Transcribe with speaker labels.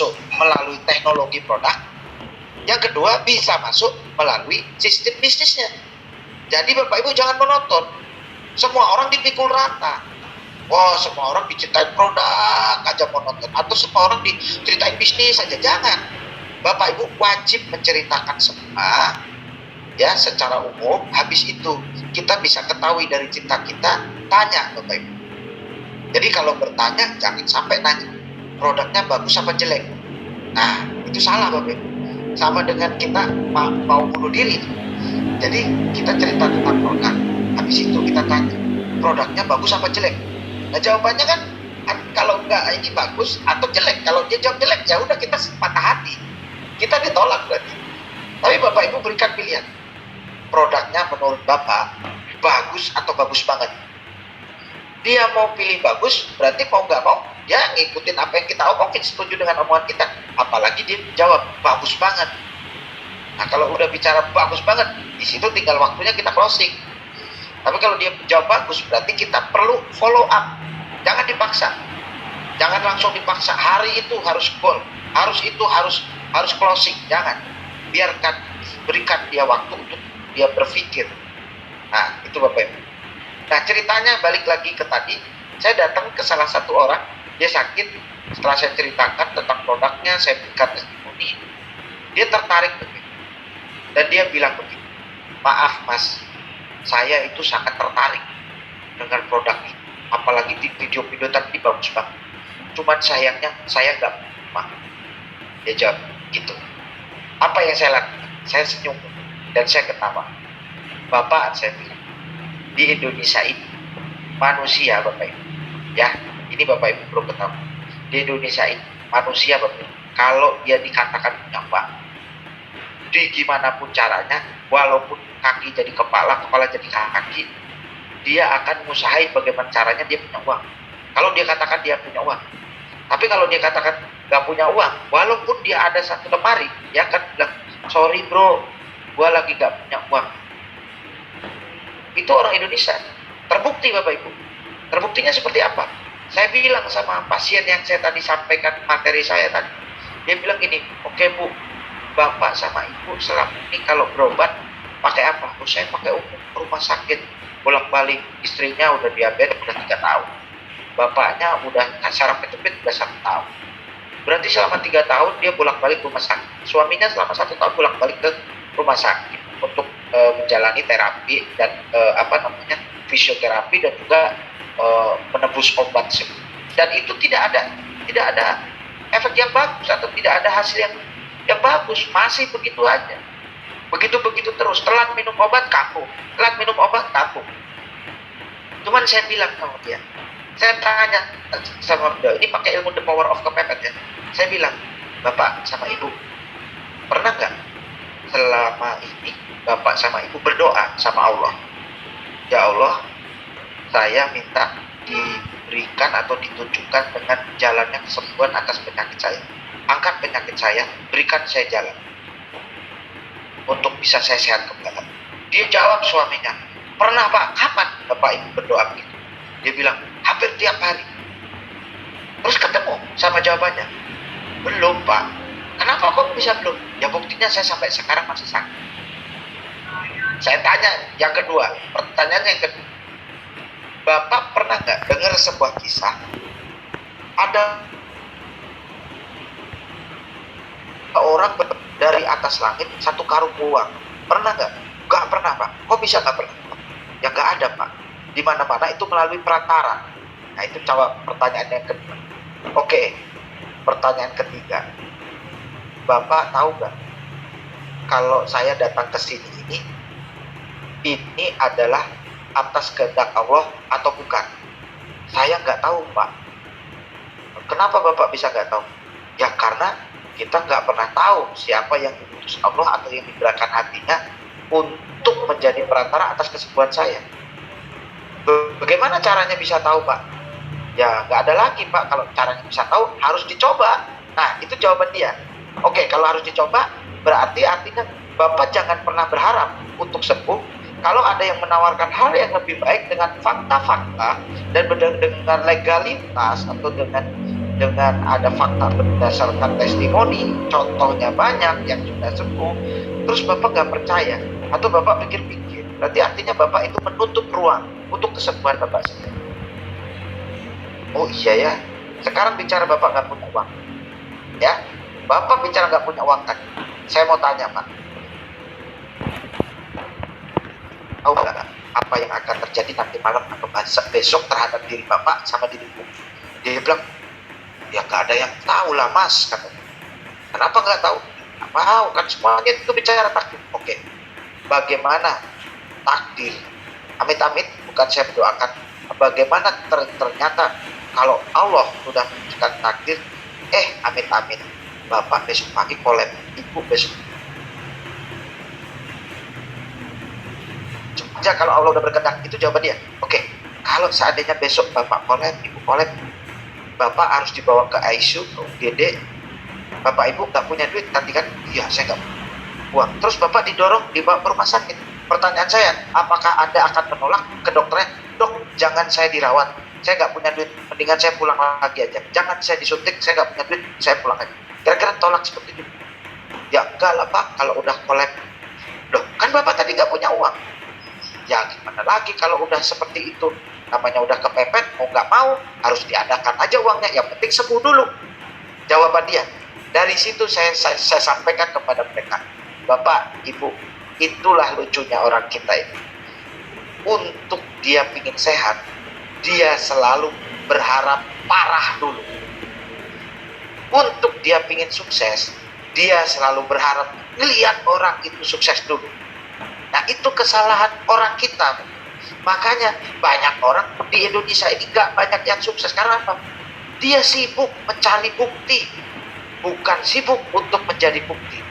Speaker 1: masuk melalui teknologi produk, yang kedua bisa masuk melalui sistem bisnisnya. Jadi Bapak Ibu jangan menonton semua orang dipikul rata. Wah, semua orang diceritain produk aja mau nonton, atau semua orang diceritain bisnis aja. Jangan. Bapak Ibu wajib menceritakan semua ya secara umum. Habis itu kita bisa ketahui dari cinta kita, tanya Bapak Ibu. Jadi kalau bertanya jangan sampai nanya produknya bagus apa jelek. Nah, itu salah Bapak Ibu. Sama dengan kita mau bunuh diri. Jadi kita cerita tentang produk, habis itu kita tanya produknya bagus apa jelek. Nah, jawabannya kan kalau enggak ini bagus atau jelek. Kalau dia jawab jelek, ya udah kita patah hati, kita ditolak berarti. Tapi Bapak Ibu berikan pilihan, produknya menurut Bapak bagus atau bagus banget. Dia mau pilih bagus, berarti mau nggak mau dia ngikutin apa yang kita omongin, setuju dengan omongan kita. Apalagi dia jawab bagus banget. Nah, kalau udah bicara bagus banget, di situ tinggal waktunya kita closing. Tapi kalau dia jawab bagus, berarti kita perlu follow up. Jangan dipaksa. Jangan langsung dipaksa. Hari itu harus goal. Harus closing. Jangan. Biarkan, berikan dia waktu untuk dia berpikir. Nah, itu Bapak Ibu. Nah, ceritanya balik lagi ke tadi. Saya datang ke salah satu orang, dia sakit. Setelah saya ceritakan tentang produknya, saya berikan testimoni. Dia tertarik begitu. Dan dia bilang begitu, maaf Mas, saya itu sangat tertarik dengan produk ini. Apalagi di video-video tadi bagus banget. Cuman sayangnya saya nggak mau. Dia jawab gitu. Apa yang saya lakukan? Saya senyum dan saya ketawa. Bapak, saya bilang, di Indonesia ini manusia Bapak Ibu. Ya, ini Bapak Ibu perlu ketahui. Di Indonesia ini manusia Bapak Ibu, kalau dia dikatakan punya uang, di gimana pun caranya, walaupun kaki jadi kepala, kepala jadi kaki, dia akan mengusahain bagaimana caranya dia punya uang. Kalau dia katakan dia punya uang. Tapi kalau dia katakan gak punya uang, walaupun dia ada satu lemari, dia akan bilang, sorry bro, gua lagi gak punya uang. Itu orang Indonesia. Terbukti Bapak Ibu. Terbuktinya seperti apa? Saya bilang sama pasien yang saya tadi sampaikan materi saya tadi. Dia bilang gini, oke Bu, Bapak sama Ibu selama ini kalau berobat pakai apa? Oh, saya pakai rumah sakit bolak-balik. Istrinya udah diabetes udah 3 tahun. Bapaknya udah saraf kejepit udah 1 tahun. Berarti selama 3 tahun dia bolak-balik rumah sakit. Suaminya selama 1 tahun bolak-balik ke rumah sakit untuk menjalani terapi dan fisioterapi dan juga menebus obat. Dan itu tidak ada efek yang bagus atau tidak ada hasil yang bagus, masih begitu aja. Begitu terus, telat minum obat kambuh, telat minum obat kambuh. Cuman saya bilang sama dia, saya tanya sama dia, ini pakai ilmu the power of kepepet ya. Saya bilang, Bapak sama Ibu, pernah nggak selama ini Bapak sama Ibu berdoa sama Allah? Ya Allah, saya minta diberikan atau ditunjukkan dengan jalannya kesembuhan atas penyakit saya. Angkat penyakit saya, berikan saya jalan untuk bisa saya sehat kembali. Dia jawab suaminya, pernah Pak, kapan Bapak Ibu berdoa begitu? Dia bilang, hampir tiap hari. Terus ketemu sama jawabannya, belum Pak. Kenapa kok bisa belum? Ya buktinya saya sampai sekarang masih sakit. Saya tanya yang kedua, pertanyaannya yang kedua, Bapak pernah nggak dengar sebuah kisah, ada orang dari atas langit 1 karung uang? Pernah nggak? Nggak pernah Pak. Kok bisa nggak pernah? Ya nggak ada Pak. Di mana-mana itu melalui perantara. Nah itu jawab pertanyaan yang kedua. Oke, pertanyaan ketiga, Bapak tahu nggak kalau saya datang ke sini ini adalah atas kehendak Allah atau bukan? Saya nggak tahu Pak. Kenapa Bapak bisa nggak tahu? Ya karena kita nggak pernah tahu siapa yang diutus Allah atau yang digerakkan hatinya untuk menjadi perantara atas kesembuhan saya. Bagaimana caranya bisa tahu Pak? Ya nggak ada lagi Pak. Kalau caranya bisa tahu harus dicoba. Nah itu jawaban dia. Oke, kalau harus dicoba berarti artinya Bapak jangan pernah berharap untuk sembuh kalau ada yang menawarkan hal yang lebih baik dengan fakta-fakta dan dengan legalitas atau dengan dengan ada fakta berdasarkan testimoni, contohnya banyak yang sudah sembuh, terus Bapak nggak percaya, atau Bapak pikir-pikir, berarti artinya Bapak itu menutup ruang untuk kesembuhan Bapak sendiri. Oh iya ya, sekarang bicara Bapak nggak punya uang, ya, Bapak bicara nggak punya uang kan? Saya mau tanya Pak, tahu nggak apa yang akan terjadi nanti malam atau besok terhadap diri Bapak sama diriku? Dia bilang, ya nggak ada yang tahu lah Mas, katanya. Kenapa nggak tahu? Nggak mau, kan semuanya itu bicara takdir. Oke, bagaimana takdir? Amit-amit, bukan saya mendoakan. Bagaimana ternyata kalau Allah sudah menentukan takdir, amit-amit, Bapak besok pagi kolab, Ibu besok. Cuma aja kalau Allah udah berkehendak, itu jawaban dia. Oke, kalau seandainya besok Bapak kolab, Ibu kolab, Bapak harus dibawa ke ICU, ke UGD. Bapak Ibu nggak punya duit, nanti kan, iya saya nggak punya uang. Terus Bapak didorong dibawa ke rumah sakit. Pertanyaan saya, apakah Anda akan menolak ke dokternya? Dok, jangan saya dirawat, saya nggak punya duit, mendingan saya pulang lagi aja. Jangan saya disuntik, saya nggak punya duit, saya pulang aja. Kira-kira tolak seperti itu? Ya enggak lah Pak, kalau udah kolab. Loh, kan Bapak tadi nggak punya uang. Ya gimana lagi kalau udah seperti itu? Namanya udah kepepet, mau nggak mau, harus diadakan aja uangnya. Yang penting sembuh dulu. Jawaban dia. Dari situ saya sampaikan kepada mereka, Bapak, Ibu, itulah lucunya orang kita ini. Untuk dia ingin sehat, dia selalu berharap parah dulu. Untuk dia ingin sukses, dia selalu berharap ngelihat orang itu sukses dulu. Nah, itu kesalahan orang kita. Makanya banyak orang di Indonesia ini gak banyak yang sukses. Karena apa? Dia sibuk mencari bukti, bukan sibuk untuk menjadi bukti.